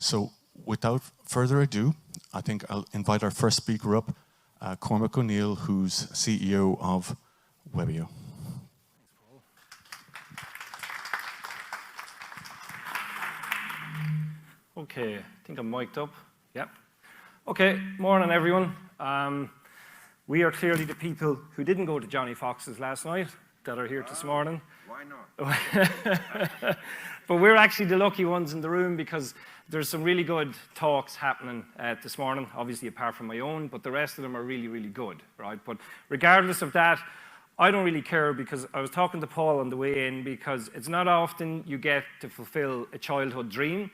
So without further ado, I think I'll invite our first speaker up, Cormac O'Neill, who's CEO of Webio. Okay, I think I'm mic'd up. Yep. Okay, morning everyone. We are clearly the people who didn't go to Johnny Fox's last night that are here this morning. Why not? But we're actually the lucky ones in the room because there's some really good talks happening this morning, obviously apart from my own, but the rest of them are really, really good, right? But regardless of that, I don't really care because I was talking to Paul on the way in because it's not often you get to fulfill a childhood dream,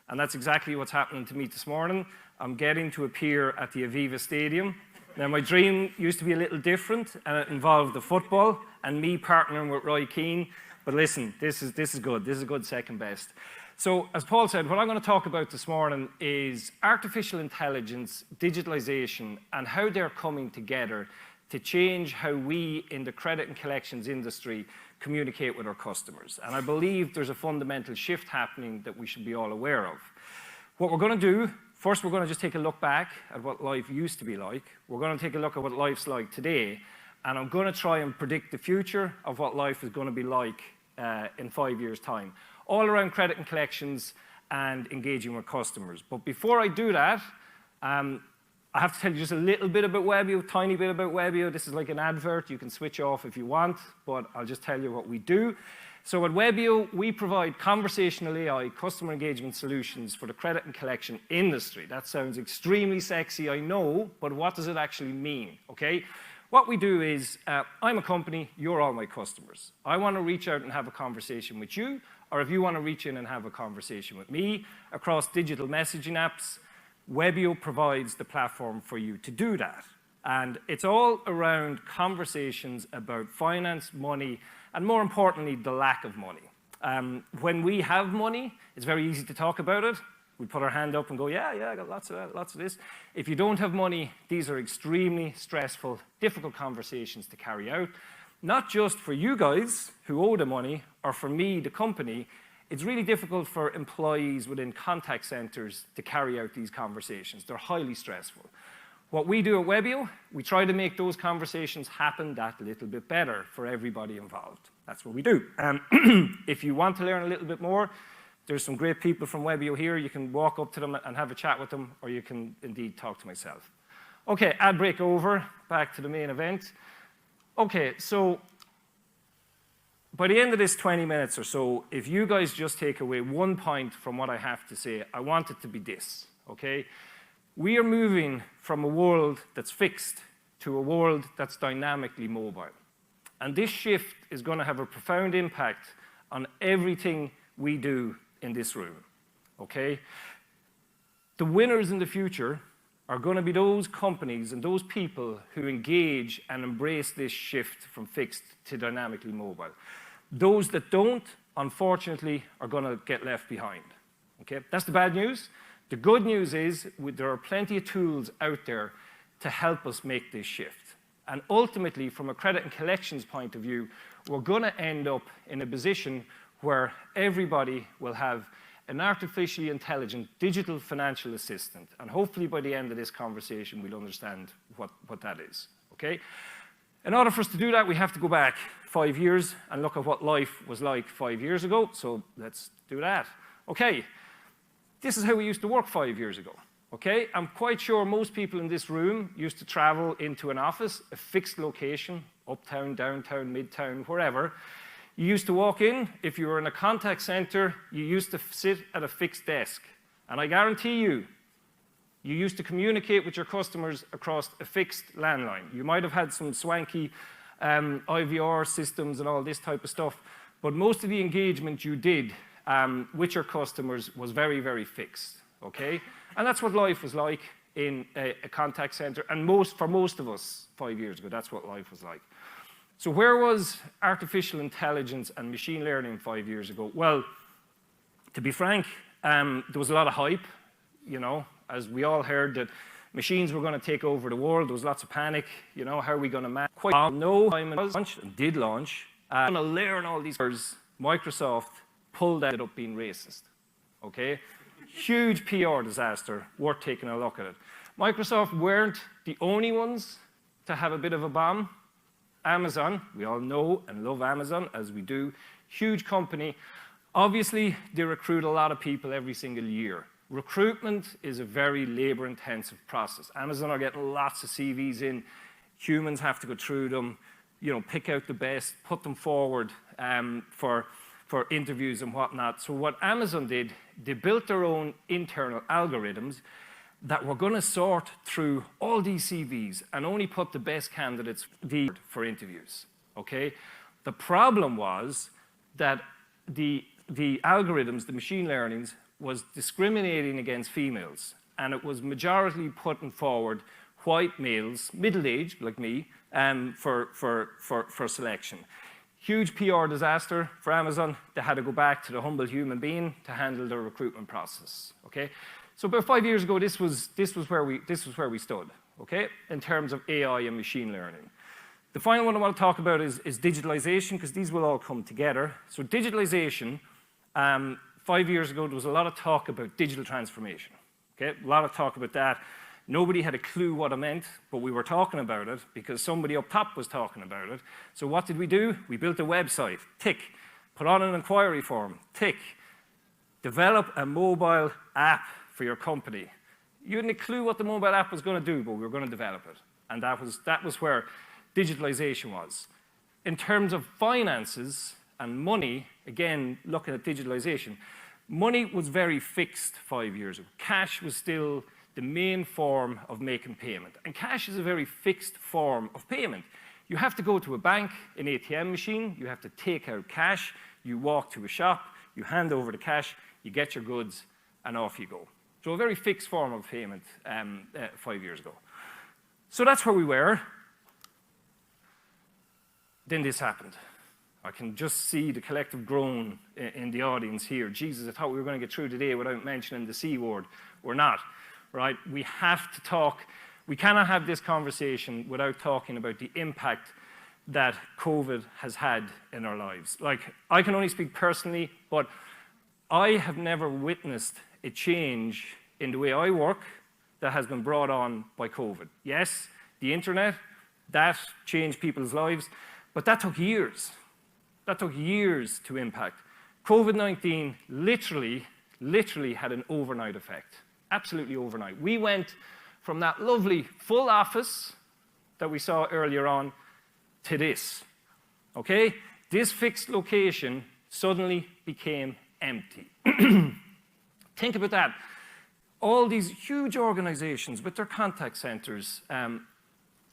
and that's exactly what's happening to me this morning. I'm getting to appear at the Aviva Stadium. Now, my dream used to be a little different, and it involved the football and me partnering with Roy Keane. But listen, this is good. This is a good second best. So, as Paul said, what I'm going to talk about this morning is artificial intelligence, digitalization, and how they're coming together to change how we in the credit and collections industry communicate with our customers. And I believe there's a fundamental shift happening that we should be all aware of. What we're going to do, first we're going to just take a look back at what life used to be like. We're going to take a look at what life's like today. And I'm going to try and predict the future of what life is going to be like in 5 years' time, all around credit and collections and engaging with customers. But before I do that, I have to tell you just a little bit about Webio, tiny bit about Webio. This is like an advert. You can switch off if you want, but I'll just tell you what we do. So at Webio, we provide conversational AI customer engagement solutions for the credit and collection industry. That sounds extremely sexy, I know, but what does it actually mean, okay? What we do is, I'm a company, you're all my customers. I want to reach out and have a conversation with you, or if you want to reach in and have a conversation with me across digital messaging apps, Webio provides the platform for you to do that. And it's all around conversations about finance, money, and more importantly, the lack of money. When we have money, it's very easy to talk about it. We put our hand up and go, yeah, I got lots of that, lots of this. If you don't have money, these are extremely stressful, difficult conversations to carry out. Not just for you guys who owe the money, or for me, the company. It's really difficult for employees within contact centers to carry out these conversations. They're highly stressful. What we do at Webio, we try to make those conversations happen that little bit better for everybody involved. That's what we do. If you want to learn a little bit more, there's some great people from Webio here. You can walk up to them and have a chat with them, or you can indeed talk to myself. Okay, ad break over, back to the main event. Okay, so by the end of this 20 minutes or so, if you guys just take away one point from what I have to say, I want it to be this, okay? We are moving from a world that's fixed to a world that's dynamically mobile. And this shift is going to have a profound impact on everything we do in this room, okay? The winners in the future are going to be those companies and those people who engage and embrace this shift from fixed to dynamically mobile. Those that don't, unfortunately, are going to get left behind, okay? That's the bad news. The good news is there are plenty of tools out there to help us make this shift. And ultimately, from a credit and collections point of view, we're going to end up in a position where everybody will have an artificially intelligent digital financial assistant. And hopefully by the end of this conversation, we'll understand what that is, okay? In order for us to do that, we have to go back 5 years and look at what life was like 5 years ago. So let's do that. Okay, this is how we used to work 5 years ago, okay? I'm quite sure most people in this room used to travel into an office, a fixed location, uptown, downtown, midtown, wherever. You used to walk in. If you were in a contact center, you used to sit at a fixed desk. And I guarantee you, you used to communicate with your customers across a fixed landline. You might have had some swanky IVR systems and all this type of stuff, but most of the engagement you did with your customers was very, very fixed, okay? And that's what life was like in a contact center. And for most of us 5 years ago, that's what life was like. So where was artificial intelligence and machine learning 5 years ago? Well, to be frank, there was a lot of hype, you know, as we all heard that machines were going to take over the world. There was lots of panic, you know, how are we going to manage? No time did launch. Going to learn all these words. Microsoft pulled that up being racist, okay? Huge PR disaster, worth taking a look at it. Microsoft weren't the only ones to have a bit of a bomb. Amazon, we all know and love Amazon, as we do. Huge company. Obviously, they recruit a lot of people every single year. Recruitment is a very labor-intensive process. Amazon are getting lots of CVs in. Humans have to go through them, pick out the best, put them forward for interviews and whatnot. So what Amazon did, they built their own internal algorithms that were going to sort through all these CVs and only put the best candidates for interviews, okay? The problem was that the algorithms, the machine learnings, was discriminating against females, and it was majority putting forward white males, middle-aged like me, for selection. Huge PR disaster for Amazon. They had to go back to the humble human being to handle their recruitment process, okay? So about 5 years ago, this was where we stood, okay, in terms of AI and machine learning. The final one I want to talk about is digitalization, because these will all come together. So digitalization, 5 years ago, there was a lot of talk about digital transformation, okay? A lot of talk about that. Nobody had a clue what it meant, but we were talking about it because somebody up top was talking about it. So what did we do? We built a website, tick. Put on an inquiry form, tick. Develop a mobile app for your company. You hadn't a clue what the mobile app was going to do, but we were going to develop it. And that was where digitalization was. In terms of finances and money, again, looking at digitalization, money was very fixed 5 years ago. Cash was still the main form of making payment. And cash is a very fixed form of payment. You have to go to a bank, an ATM machine, you have to take out cash, you walk to a shop, you hand over the cash, you get your goods, and off you go. So a very fixed form of payment 5 years ago. So that's where we were. Then this happened. I can just see the collective groan in the audience here. Jesus, I thought we were going to get through today without mentioning the C word. We're not. Right? We have to talk. We cannot have this conversation without talking about the impact that COVID has had in our lives. Like, I can only speak personally, but I have never witnessed a change in the way I work that has been brought on by COVID. Yes, the internet, that changed people's lives, but that took years. That took years to impact. COVID-19 literally had an overnight effect. Absolutely overnight. We went from that lovely full office that we saw earlier on to this, okay? This fixed location suddenly became empty. Think about that. All these huge organizations with their contact centers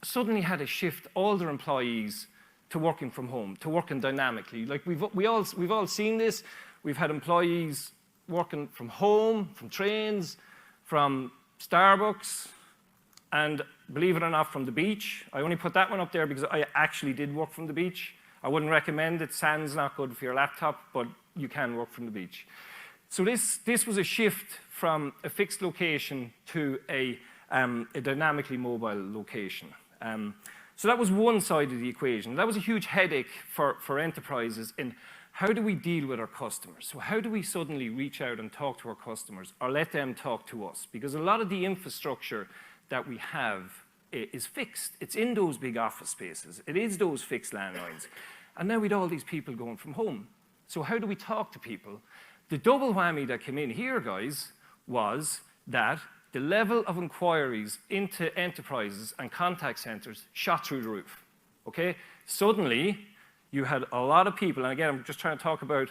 suddenly had to shift all their employees to working from home, to working dynamically. Like we've all seen this. We've had employees working from home, from trains, from Starbucks, and believe it or not, from the beach. I only put that one up there because I actually did work from the beach. I wouldn't recommend it. Sand's not good for your laptop, but you can work from the beach. So this was a shift from a fixed location to a dynamically mobile location. So that was one side of the equation. That was a huge headache for enterprises in how do we deal with our customers? So how do we suddenly reach out and talk to our customers or let them talk to us? Because a lot of the infrastructure that we have is fixed. It's in those big office spaces. It is those fixed landlines. And now with all these people going from home. So how do we talk to people? The double whammy that came in here, guys, was that the level of inquiries into enterprises and contact centers shot through the roof, okay? Suddenly, you had a lot of people, and again, I'm just trying to talk about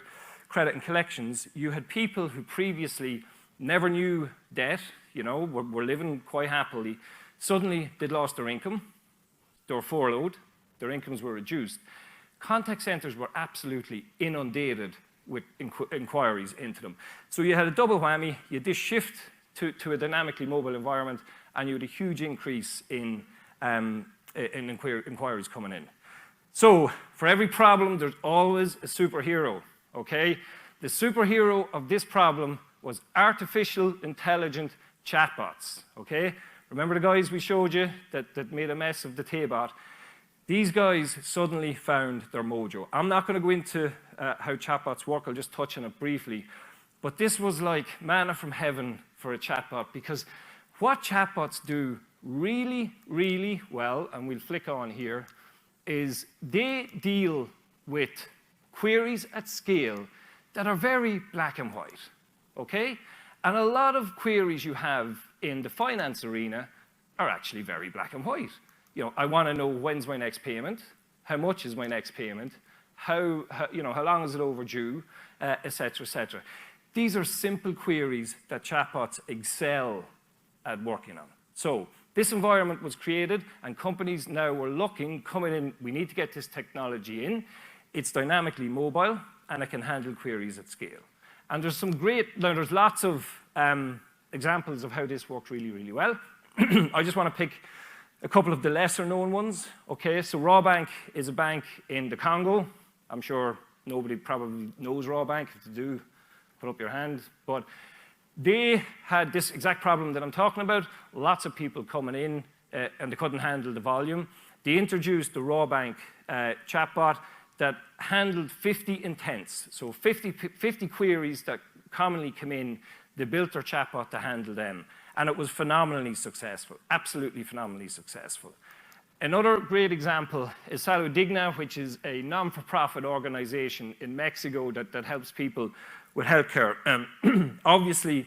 credit and collections. You had people who previously never knew debt, were living quite happily. Suddenly, they'd lost their income, they were furloughed, their incomes were reduced. Contact centers were absolutely inundated with inquiries into them. So you had a double whammy. You had this shift to a dynamically mobile environment, and you had a huge increase in inquiries coming in. So for every problem, there's always a superhero, okay? The superhero of this problem was artificial intelligent chatbots, okay? Remember the guys we showed you that made a mess of the T-bot? These guys suddenly found their mojo. I'm not going to go into how chatbots work. I'll just touch on it briefly. But this was like manna from heaven for a chatbot, because what chatbots do really, really well, and we'll flick on here, is they deal with queries at scale that are very black and white, okay? And a lot of queries you have in the finance arena are actually very black and white. You know, I want to know when's my next payment, how much is my next payment, how long is it overdue, et cetera, et cetera. These are simple queries that chatbots excel at working on. So this environment was created, and companies now were coming in, we need to get this technology in. It's dynamically mobile, and it can handle queries at scale. And there's there's lots of examples of how this works really, really well. I just want to pick a couple of the lesser known ones. Okay, so Rawbank is a bank in the Congo. I'm sure nobody probably knows Rawbank. If you do, put up your hand. But they had this exact problem that I'm talking about. Lots of people coming in, and they couldn't handle the volume. They introduced the Rawbank chatbot that handled 50 intents. So 50 queries that commonly come in, they built their chatbot to handle them. And it was phenomenally successful, absolutely phenomenally successful. Another great example is Salud Digna, which is a non-for-profit organization in Mexico that helps people with healthcare. Obviously,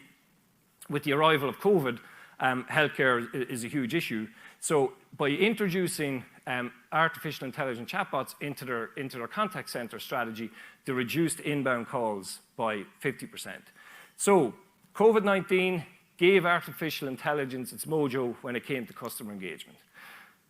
with the arrival of COVID, healthcare is a huge issue. So by introducing artificial intelligence chatbots into their contact center strategy, they reduced inbound calls by 50%. So COVID-19 gave artificial intelligence its mojo when it came to customer engagement.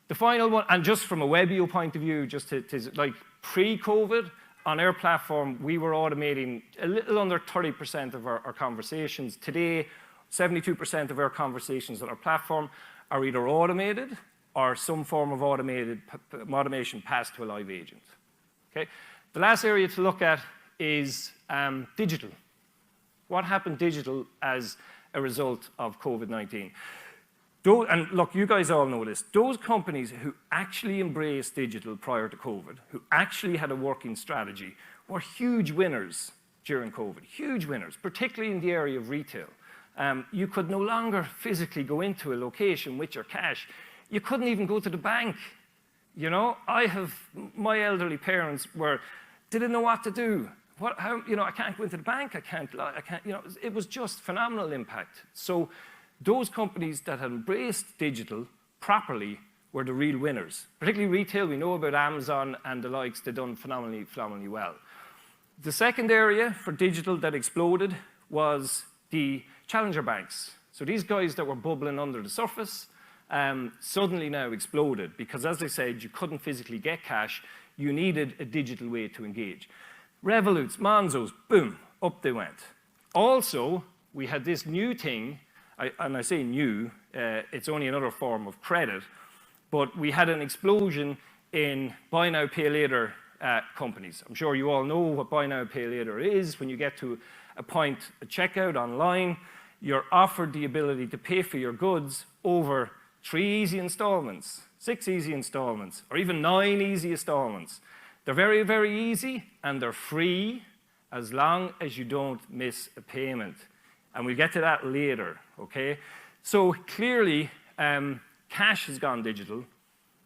The final one, and just from a Webio point of view, just to like pre-COVID, on our platform, we were automating a little under 30% of our conversations. Today, 72% of our conversations on our platform are either automated or some form of automation passed to a live agent. Okay? The last area to look at is digital. What happened digital as a result of COVID-19? And look, you guys all know this. Those companies who actually embraced digital prior to COVID, who actually had a working strategy, were huge winners during COVID, huge winners, particularly in the area of retail. You could no longer physically go into a location with your cash. You couldn't even go to the bank. You know, my elderly parents didn't know what to do. I can't go into the bank, I can't, it was just phenomenal impact. So those companies that had embraced digital properly were the real winners. Particularly retail, we know about Amazon and the likes, they've done phenomenally, phenomenally well. The second area for digital that exploded was the challenger banks. So these guys that were bubbling under the surface suddenly now exploded because, as I said, you couldn't physically get cash, you needed a digital way to engage. Revoluts, Monzos, boom, up they went. Also, we had this new thing, and I say new, it's only another form of credit, but we had an explosion in buy now, pay later companies. I'm sure you all know what buy now, pay later is. When you get to a point at checkout online, you're offered the ability to pay for your goods over 3 easy installments, 6 easy installments, or even 9 easy installments. They're very, very easy, and they're free as long as you don't miss a payment. And we'll get to that later, okay? So clearly, cash has gone digital,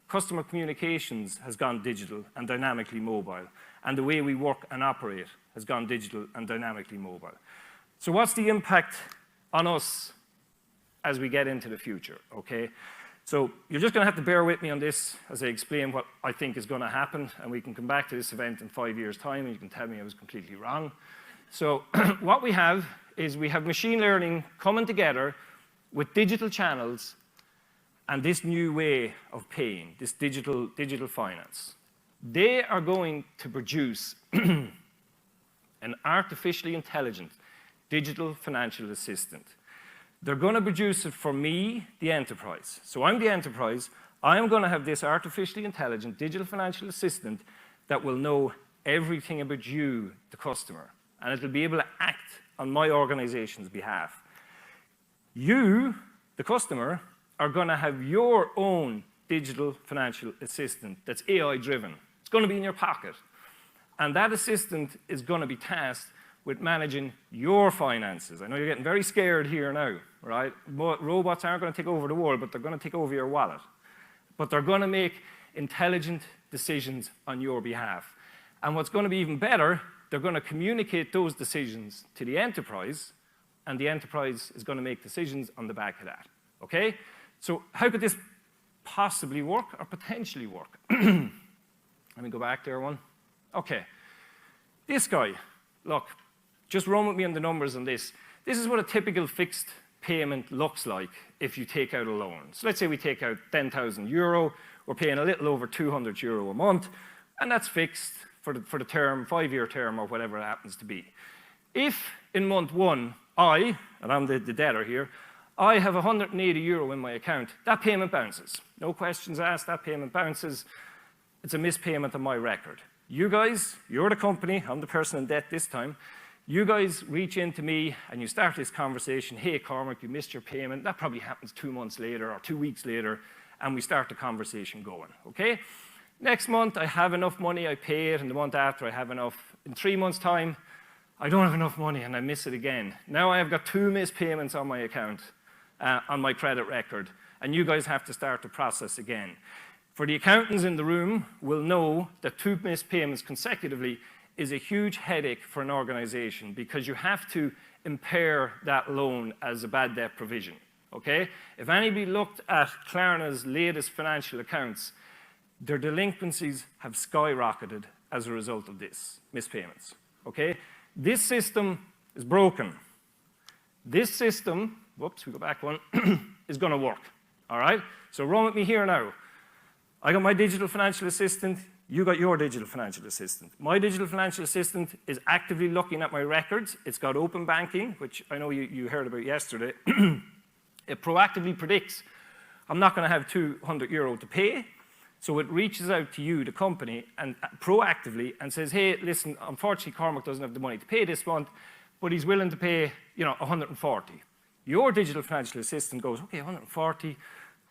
customer communications has gone digital and dynamically mobile, and the way we work and operate has gone digital and dynamically mobile. So what's the impact on us as we get into the future, okay? So you're just gonna have to bear with me on this as I explain what I think is gonna happen, and we can come back to this event in 5 years' time and you can tell me I was completely wrong. So what we have is we have machine learning coming together with digital channels and this new way of paying, this digital finance. They are going to produce an artificially intelligent digital financial assistant. They're going to produce it for me, the enterprise. So I'm the enterprise. I'm going to have this artificially intelligent digital financial assistant that will know everything about you, the customer, and it'll be able to act on my organization's behalf. You, the customer, are going to have your own digital financial assistant that's AI-driven. It's going to be in your pocket. And that assistant is going to be tasked with managing your finances. I know you're getting very scared here now, right? Robots aren't going to take over the world, but they're going to take over your wallet. But they're going to make intelligent decisions on your behalf. And what's going to be even better, they're going to communicate those decisions to the enterprise, and the enterprise is going to make decisions on the back of that, okay? So how could this possibly work or potentially work? Let me go back there one. Okay, this guy, look, just run with me on the numbers on this. This is what a typical fixed payment looks like if you take out a loan. So let's say we take out 10,000 euro, we're paying a little over 200 euro a month, and that's fixed for the term, 5-year term or whatever it happens to be. If in month one, and I'm the debtor here, I have 180 euro in my account, that payment bounces. No questions asked, that payment bounces. It's a missed payment on my record. You guys, you're the company, I'm the person in debt this time. You guys reach into me and you start this conversation. Hey, Cormac, you missed your payment. That probably happens 2 months later or 2 weeks later, and we start the conversation going, okay? Next month, I have enough money, I pay it, and the month after, I have enough. In 3 months' time, I don't have enough money, and I miss it again. Now I have got 2 missed payments on my account, on my credit record, and you guys have to start the process again. For the accountants in the room will know that 2 missed payments consecutively is a huge headache for an organization because you have to impair that loan as a bad debt provision, okay? If anybody looked at Klarna's latest financial accounts, their delinquencies have skyrocketed as a result of this, missed payments, okay? This system is broken. This system, whoops, we go back one, is gonna work, all right? So run with me here now. I got my digital financial assistant, you got your digital financial assistant. My digital financial assistant is actively looking at my records. It's got open banking, which I know you heard about yesterday. It proactively predicts, I'm not gonna have 200 euro to pay, so it reaches out to you, the company, and proactively and says, hey, listen, unfortunately Cormac doesn't have the money to pay this month, but he's willing to pay, 140. Your digital financial assistant goes, okay, 140,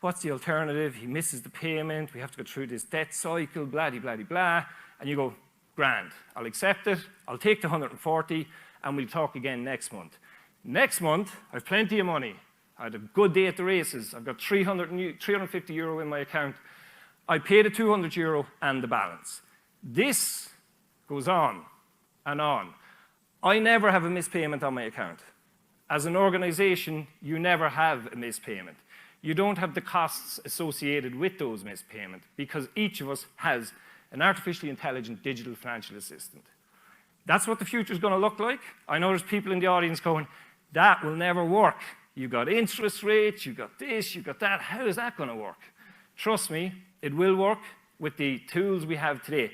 what's the alternative? He misses the payment, we have to go through this debt cycle, blah-de-blah-de-blah, and you go, grand, I'll accept it, I'll take the 140, and we'll talk again next month. Next month, I've plenty of money. I had a good day at the races. I've got 350 euro in my account. I pay the 200 euro and the balance. This goes on and on. I never have a missed payment on my account. As an organization, you never have a missed payment. You don't have the costs associated with those missed payments because each of us has an artificially intelligent digital financial assistant. That's what the future is going to look like. I know there's people in the audience going, that will never work. You got interest rates, you got this, you got that. How is that going to work? Trust me, it will work with the tools we have today.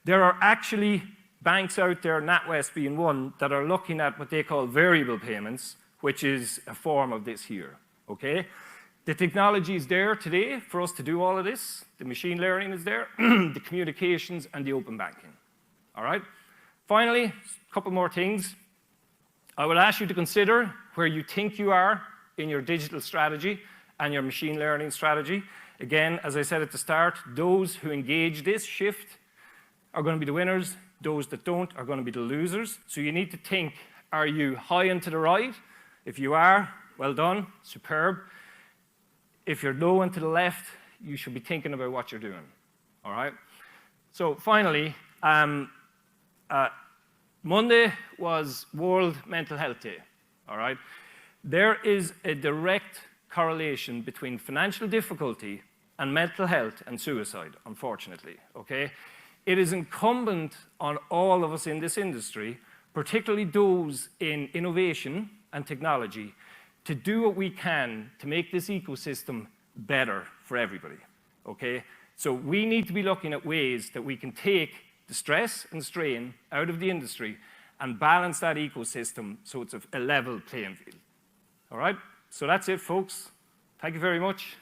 There are actually banks out there, NatWest being one, that are looking at what they call variable payments, which is a form of this here, okay? The technology is there today for us to do all of this. The machine learning is there, the communications, and the open banking, all right? Finally, a couple more things. I would ask you to consider where you think you are in your digital strategy and your machine learning strategy. Again, as I said at the start, those who engage this shift are going to be the winners. Those that don't are going to be the losers. So you need to think, are you high and to the right? If you are, well done, superb. If you're low and to the left, you should be thinking about what you're doing, all right? So finally, Monday was World Mental Health Day, all right? There is a direct correlation between financial difficulty and mental health and suicide, unfortunately, okay? It is incumbent on all of us in this industry, particularly those in innovation and technology, to do what we can to make this ecosystem better for everybody, okay? So we need to be looking at ways that we can take the stress and strain out of the industry and balance that ecosystem so it's a level playing field, all right? So that's it, folks. Thank you very much.